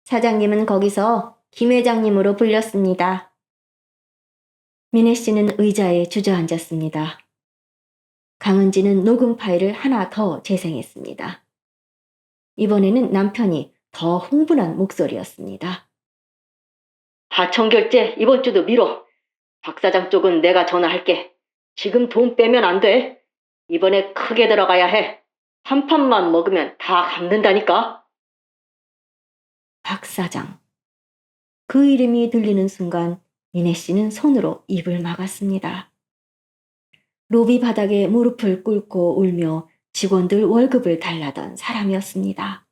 사장님은 거기서 김 회장님으로 불렸습니다. 미네 씨는 의자에 주저앉았습니다. 강은지는 녹음 파일을 하나 더 재생했습니다. 이번에는 남편이 더 흥분한 목소리였습니다. 하청결제 이번 주도 미뤄. 박 사장 쪽은 내가 전화할게. 지금 돈 빼면 안 돼. 이번에 크게 들어가야 해. 한 판만 먹으면 다 갚는다니까. 박 사장. 그 이름이 들리는 순간 미네 씨는 손으로 입을 막았습니다. 로비 바닥에 무릎을 꿇고 울며 직원들 월급을 달라던 사람이었습니다.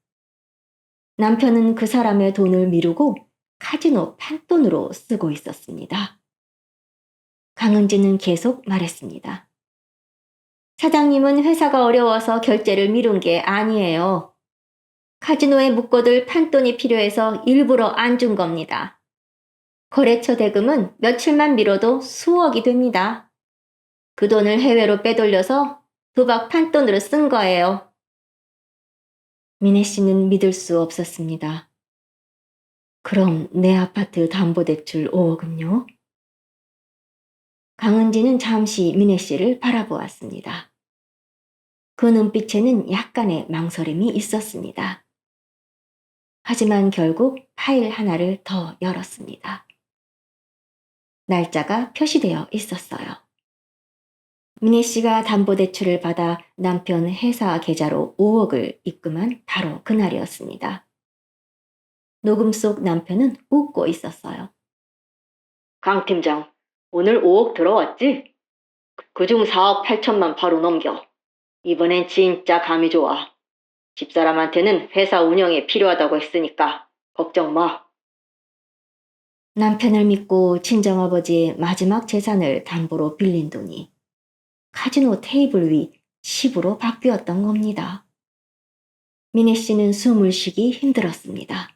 남편은 그 사람의 돈을 미루고 카지노 판돈으로 쓰고 있었습니다. 강은지는 계속 말했습니다. 사장님은 회사가 어려워서 결제를 미룬 게 아니에요. 카지노에 묶어둘 판돈이 필요해서 일부러 안 준 겁니다. 거래처 대금은 며칠만 미뤄도 수억이 됩니다. 그 돈을 해외로 빼돌려서 도박 판돈으로 쓴 거예요. 미네 씨는 믿을 수 없었습니다. 그럼 내 아파트 담보대출 5억은요? 강은지는 잠시 미네 씨를 바라보았습니다. 그 눈빛에는 약간의 망설임이 있었습니다. 하지만 결국 파일 하나를 더 열었습니다. 날짜가 표시되어 있었어요. 미네 씨가 담보대출을 받아 남편 회사 계좌로 5억을 입금한 바로 그날이었습니다. 녹음 속 남편은 웃고 있었어요. 강 팀장, 오늘 5억 들어왔지? 그중 4억 8천만 바로 넘겨. 이번엔 진짜 감이 좋아. 집사람한테는 회사 운영에 필요하다고 했으니까 걱정 마. 남편을 믿고 친정아버지의 마지막 재산을 담보로 빌린 돈이 카지노 테이블 위 10으로 바뀌었던 겁니다. 미네 씨는 숨을 쉬기 힘들었습니다.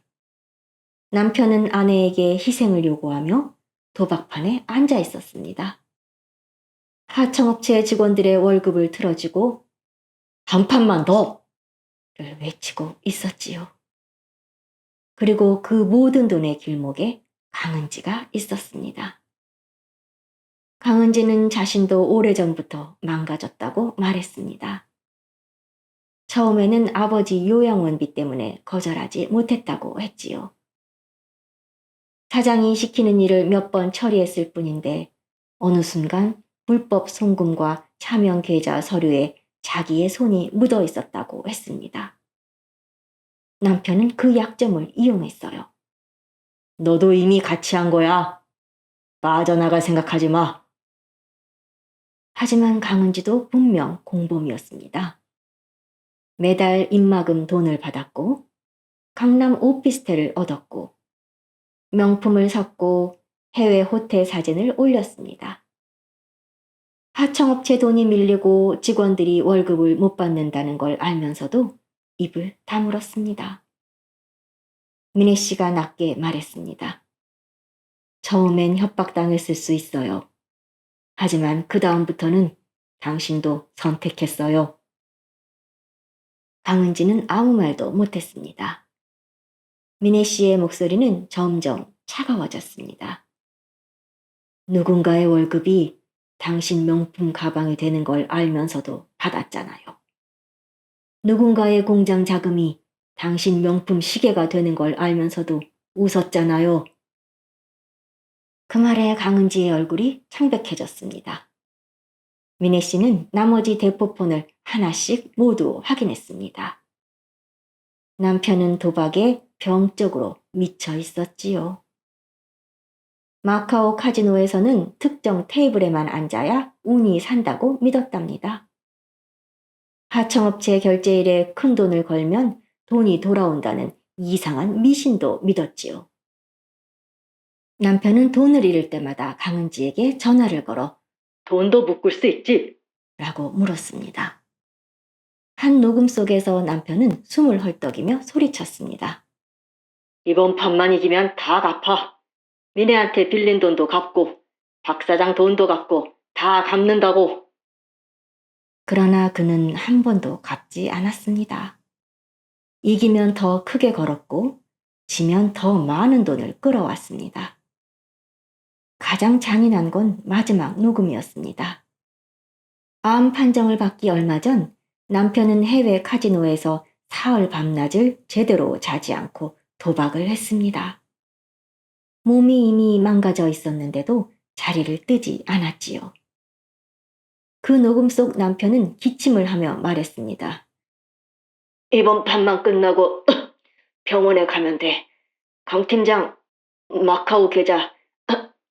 남편은 아내에게 희생을 요구하며 도박판에 앉아 있었습니다. 하청업체 직원들의 월급을 틀어주고 한 판만 더를 외치고 있었지요. 그리고 그 모든 돈의 길목에 강은지가 있었습니다. 강은지는 자신도 오래전부터 망가졌다고 말했습니다. 처음에는 아버지 요양원비 때문에 거절하지 못했다고 했지요. 사장이 시키는 일을 몇 번 처리했을 뿐인데 어느 순간 불법 송금과 차명 계좌 서류에 자기의 손이 묻어 있었다고 했습니다. 남편은 그 약점을 이용했어요. 너도 이미 같이 한 거야. 빠져나갈 생각하지 마. 하지만 강은지도 분명 공범이었습니다. 매달 입막음 돈을 받았고 강남 오피스텔을 얻었고 명품을 샀고 해외 호텔 사진을 올렸습니다. 하청업체 돈이 밀리고 직원들이 월급을 못 받는다는 걸 알면서도 입을 다물었습니다. 미네 씨가 낮게 말했습니다. 처음엔 협박당했을 수 있어요. 하지만 그 다음부터는 당신도 선택했어요. 강은지는 아무 말도 못했습니다. 미네 씨의 목소리는 점점 차가워졌습니다. 누군가의 월급이 당신 명품 가방이 되는 걸 알면서도 받았잖아요. 누군가의 공장 자금이 당신 명품 시계가 되는 걸 알면서도 웃었잖아요. 그 말에 강은지의 얼굴이 창백해졌습니다. 미네 씨는 나머지 대포폰을 하나씩 모두 확인했습니다. 남편은 도박에 병적으로 미쳐 있었지요. 마카오 카지노에서는 특정 테이블에만 앉아야 운이 산다고 믿었답니다. 하청업체 결제일에 큰 돈을 걸면 돈이 돌아온다는 이상한 미신도 믿었지요. 남편은 돈을 잃을 때마다 강은지에게 전화를 걸어 돈도 묶을 수 있지? 라고 물었습니다. 한 녹음 속에서 남편은 숨을 헐떡이며 소리쳤습니다. 이번 판만 이기면 다 갚아. 미네한테 빌린 돈도 갚고 박 사장 돈도 갚고 다 갚는다고. 그러나 그는 한 번도 갚지 않았습니다. 이기면 더 크게 걸었고 지면 더 많은 돈을 끌어왔습니다. 가장 잔인한 건 마지막 녹음이었습니다. 암 판정을 받기 얼마 전 남편은 해외 카지노에서 사흘 밤낮을 제대로 자지 않고 도박을 했습니다. 몸이 이미 망가져 있었는데도 자리를 뜨지 않았지요. 그 녹음 속 남편은 기침을 하며 말했습니다. 이번 판만 끝나고 병원에 가면 돼. 강 팀장, 마카오 계좌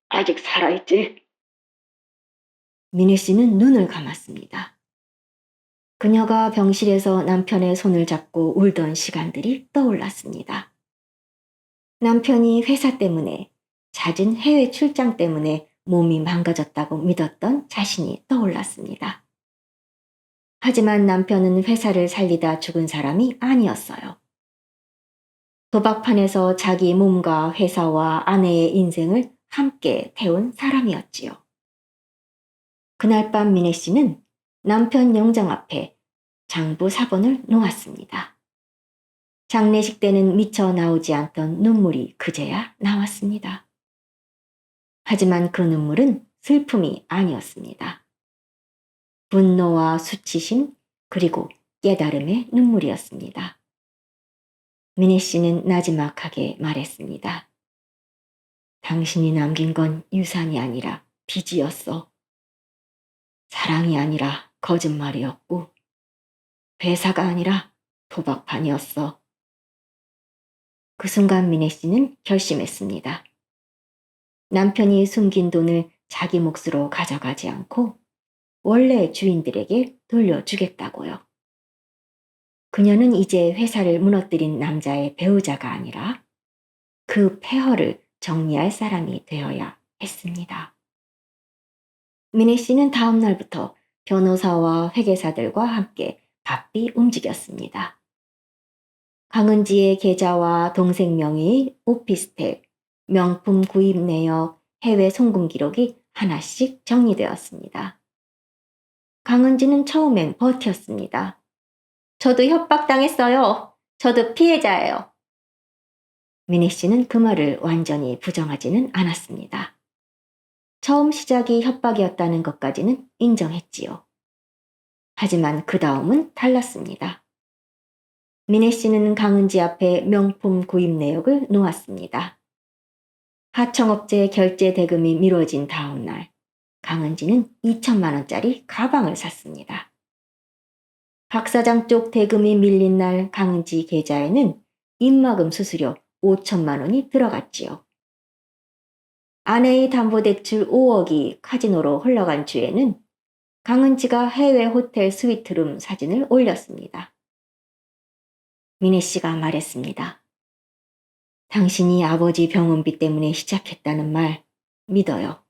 아직 살아있지? 미네 씨는 눈을 감았습니다. 그녀가 병실에서 남편의 손을 잡고 울던 시간들이 떠올랐습니다. 남편이 회사 때문에, 잦은 해외 출장 때문에 몸이 망가졌다고 믿었던 자신이 떠올랐습니다. 하지만 남편은 회사를 살리다 죽은 사람이 아니었어요. 도박판에서 자기 몸과 회사와 아내의 인생을 함께 태운 사람이었지요. 그날 밤 미네 씨는 남편 영장 앞에 장부 사본을 놓았습니다. 장례식 때는 미처 나오지 않던 눈물이 그제야 나왔습니다. 하지만 그 눈물은 슬픔이 아니었습니다. 분노와 수치심 그리고 깨달음의 눈물이었습니다. 미네 씨는 나지막하게 말했습니다. 당신이 남긴 건 유산이 아니라 빚이었어. 사랑이 아니라 거짓말이었고 회사가 아니라 도박판이었어. 그 순간 미네 씨는 결심했습니다. 남편이 숨긴 돈을 자기 몫으로 가져가지 않고 원래 주인들에게 돌려주겠다고요. 그녀는 이제 회사를 무너뜨린 남자의 배우자가 아니라 그 폐허를 정리할 사람이 되어야 했습니다. 미네 씨는 다음 날부터 변호사와 회계사들과 함께 바삐 움직였습니다. 강은지의 계좌와 동생 명의 오피스텔, 명품 구입 내역, 해외 송금 기록이 하나씩 정리되었습니다. 강은지는 처음엔 버텼습니다. 저도 협박당했어요. 저도 피해자예요. 미네 씨는 그 말을 완전히 부정하지는 않았습니다. 처음 시작이 협박이었다는 것까지는 인정했지요. 하지만 그 다음은 달랐습니다. 미네 씨는 강은지 앞에 명품 구입 내역을 놓았습니다. 하청업체 결제 대금이 미뤄진 다음 날, 강은지는 2천만 원짜리 가방을 샀습니다. 박 사장 쪽 대금이 밀린 날 강은지 계좌에는 입막음 수수료 5천만 원이 들어갔지요. 아내의 담보대출 5억이 카지노로 흘러간 주에는 강은지가 해외 호텔 스위트룸 사진을 올렸습니다. 미네 씨가 말했습니다. 당신이 아버지 병원비 때문에 시작했다는 말 믿어요.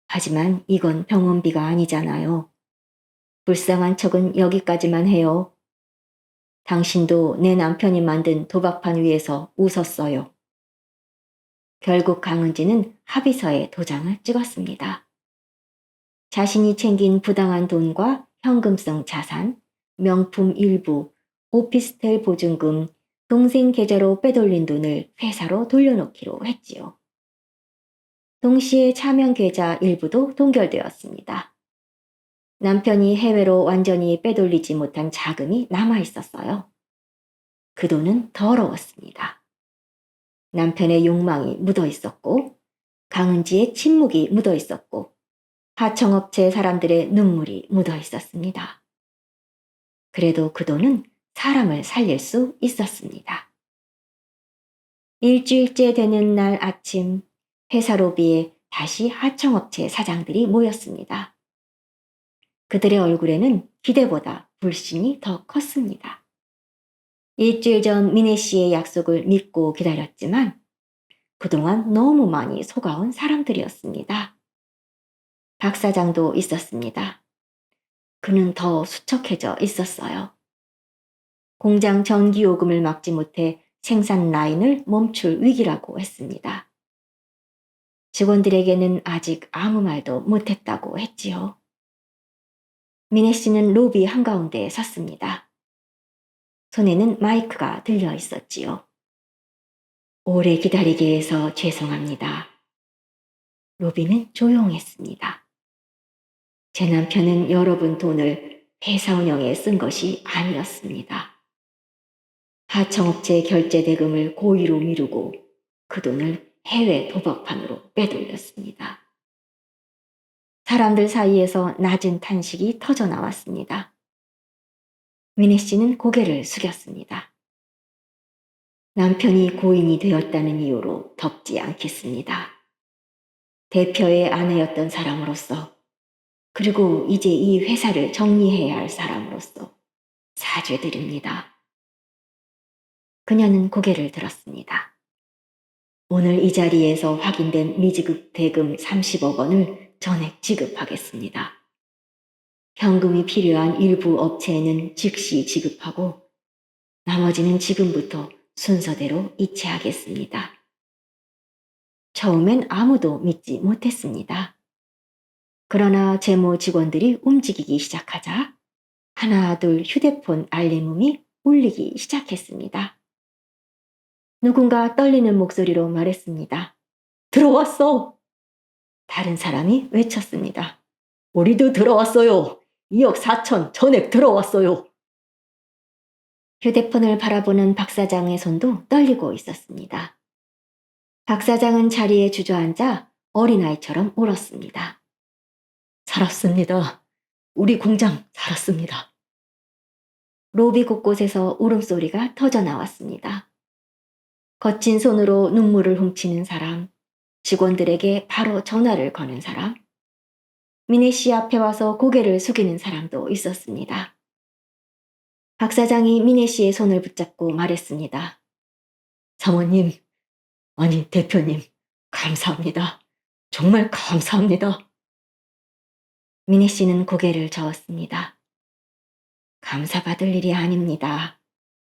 하지만 이건 병원비가 아니잖아요. 불쌍한 척은 여기까지만 해요. 당신도 내 남편이 만든 도박판 위에서 웃었어요. 결국 강은지는 합의서에 도장을 찍었습니다. 자신이 챙긴 부당한 돈과 현금성 자산, 명품 일부, 오피스텔 보증금, 동생 계좌로 빼돌린 돈을 회사로 돌려놓기로 했지요. 동시에 차명 계좌 일부도 동결되었습니다. 남편이 해외로 완전히 빼돌리지 못한 자금이 남아 있었어요. 그 돈은 더러웠습니다. 남편의 욕망이 묻어 있었고, 강은지의 침묵이 묻어 있었고, 하청업체 사람들의 눈물이 묻어 있었습니다. 그래도 그 돈은 사람을 살릴 수 있었습니다. 일주일째 되는 날 아침, 회사 로비에 다시 하청업체 사장들이 모였습니다. 그들의 얼굴에는 기대보다 불신이 더 컸습니다. 일주일 전 미네 씨의 약속을 믿고 기다렸지만 그동안 너무 많이 속아온 사람들이었습니다. 박 사장도 있었습니다. 그는 더 수척해져 있었어요. 공장 전기요금을 막지 못해 생산 라인을 멈출 위기라고 했습니다. 직원들에게는 아직 아무 말도 못했다고 했지요. 미네 씨는 로비 한가운데에 섰습니다. 손에는 마이크가 들려 있었지요. 오래 기다리게 해서 죄송합니다. 로비는 조용했습니다. 제 남편은 여러분 돈을 회사 운영에 쓴 것이 아니었습니다. 하청업체 결제 대금을 고의로 미루고 그 돈을 해외 도박판으로 빼돌렸습니다. 사람들 사이에서 낮은 탄식이 터져 나왔습니다. 미네 씨는 고개를 숙였습니다. 남편이 고인이 되었다는 이유로 덮지 않겠습니다. 대표의 아내였던 사람으로서, 그리고 이제 이 회사를 정리해야 할 사람으로서 사죄드립니다. 그녀는 고개를 들었습니다. 오늘 이 자리에서 확인된 미지급 대금 30억 원을 전액 지급하겠습니다. 현금이 필요한 일부 업체에는 즉시 지급하고 나머지는 지금부터 순서대로 이체하겠습니다. 처음엔 아무도 믿지 못했습니다. 그러나 재무 직원들이 움직이기 시작하자 하나 둘 휴대폰 알림음이 울리기 시작했습니다. 누군가 떨리는 목소리로 말했습니다. 들어왔어! 다른 사람이 외쳤습니다. 우리도 들어왔어요. 2억 4천 전액 들어왔어요. 휴대폰을 바라보는 박 사장의 손도 떨리고 있었습니다. 박 사장은 자리에 주저앉아 어린아이처럼 울었습니다. 살았습니다. 우리 공장 살았습니다. 로비 곳곳에서 울음소리가 터져 나왔습니다. 거친 손으로 눈물을 훔치는 사람, 직원들에게 바로 전화를 거는 사람, 미네 씨 앞에 와서 고개를 숙이는 사람도 있었습니다. 박 사장이 미네 씨의 손을 붙잡고 말했습니다. 사모님, 아니 대표님, 감사합니다. 정말 감사합니다. 미네 씨는 고개를 저었습니다. 감사받을 일이 아닙니다.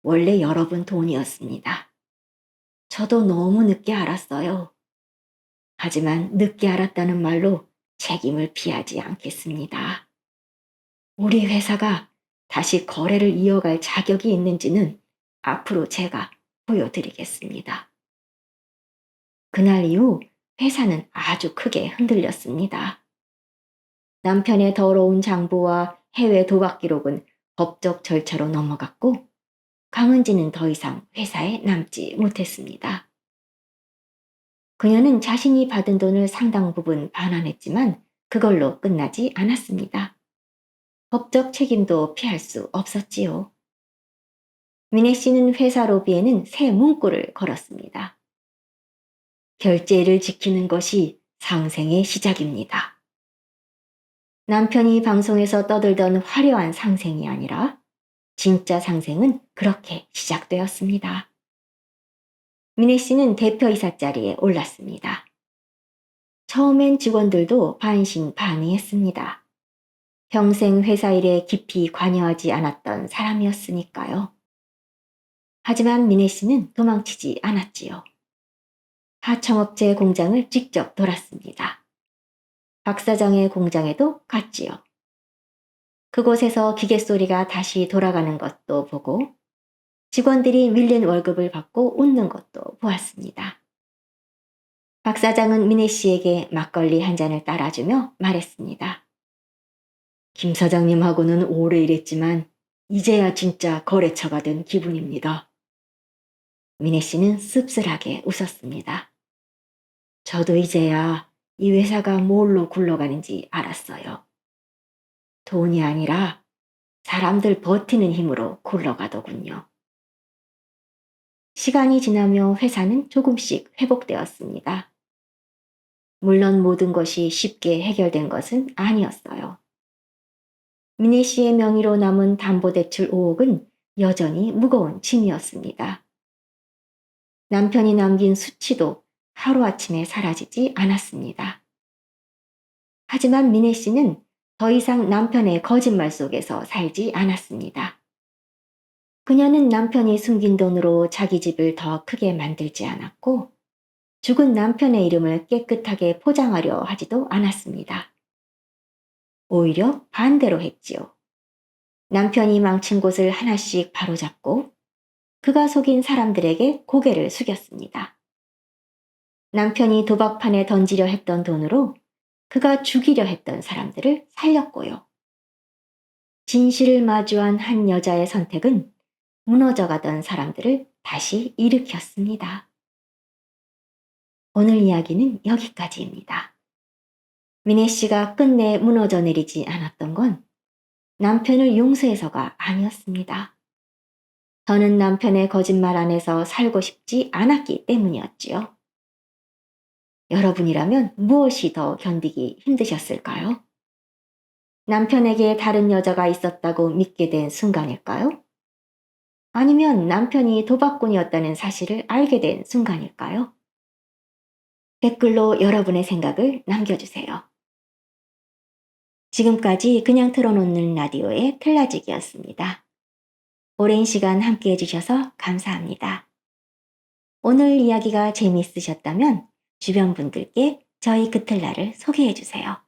원래 여러분 돈이었습니다. 저도 너무 늦게 알았어요. 하지만 늦게 알았다는 말로 책임을 피하지 않겠습니다. 우리 회사가 다시 거래를 이어갈 자격이 있는지는 앞으로 제가 보여드리겠습니다. 그날 이후 회사는 아주 크게 흔들렸습니다. 남편의 더러운 장부와 해외 도박 기록은 법적 절차로 넘어갔고 강은지는 더 이상 회사에 남지 못했습니다. 그녀는 자신이 받은 돈을 상당 부분 반환했지만 그걸로 끝나지 않았습니다. 법적 책임도 피할 수 없었지요. 미네 씨는 회사 로비에는 새 문구를 걸었습니다. 결제를 지키는 것이 상생의 시작입니다. 남편이 방송에서 떠들던 화려한 상생이 아니라 진짜 상생은 그렇게 시작되었습니다. 미네 씨는 대표이사 자리에 올랐습니다. 처음엔 직원들도 반신반의했습니다. 평생 회사 일에 깊이 관여하지 않았던 사람이었으니까요. 하지만 미네 씨는 도망치지 않았지요. 하청업체 공장을 직접 돌았습니다. 박 사장의 공장에도 갔지요. 그곳에서 기계 소리가 다시 돌아가는 것도 보고 직원들이 밀린 월급을 받고 웃는 것도 보았습니다. 박 사장은 미네 씨에게 막걸리 한 잔을 따라주며 말했습니다. 김 사장님하고는 오래 일했지만 이제야 진짜 거래처가 된 기분입니다. 미네 씨는 씁쓸하게 웃었습니다. 저도 이제야 이 회사가 뭘로 굴러가는지 알았어요. 돈이 아니라 사람들 버티는 힘으로 굴러가더군요. 시간이 지나며 회사는 조금씩 회복되었습니다. 물론 모든 것이 쉽게 해결된 것은 아니었어요. 미네 씨의 명의로 남은 담보대출 5억은 여전히 무거운 짐이었습니다. 남편이 남긴 수치도 하루아침에 사라지지 않았습니다. 하지만 미네 씨는 더 이상 남편의 거짓말 속에서 살지 않았습니다. 그녀는 남편이 숨긴 돈으로 자기 집을 더 크게 만들지 않았고 죽은 남편의 이름을 깨끗하게 포장하려 하지도 않았습니다. 오히려 반대로 했지요. 남편이 망친 곳을 하나씩 바로잡고 그가 속인 사람들에게 고개를 숙였습니다. 남편이 도박판에 던지려 했던 돈으로 그가 죽이려 했던 사람들을 살렸고요. 진실을 마주한 한 여자의 선택은 무너져가던 사람들을 다시 일으켰습니다. 오늘 이야기는 여기까지입니다. 미네 씨가 끝내 무너져 내리지 않았던 건 남편을 용서해서가 아니었습니다. 저는 남편의 거짓말 안에서 살고 싶지 않았기 때문이었지요. 여러분이라면 무엇이 더 견디기 힘드셨을까요? 남편에게 다른 여자가 있었다고 믿게 된 순간일까요? 아니면 남편이 도박꾼이었다는 사실을 알게 된 순간일까요? 댓글로 여러분의 생각을 남겨주세요. 지금까지 그냥 틀어놓는 라디오의 틀라지기였습니다. 오랜 시간 함께 해주셔서 감사합니다. 오늘 이야기가 재미있으셨다면 주변 분들께 저희 그틀라를 소개해주세요.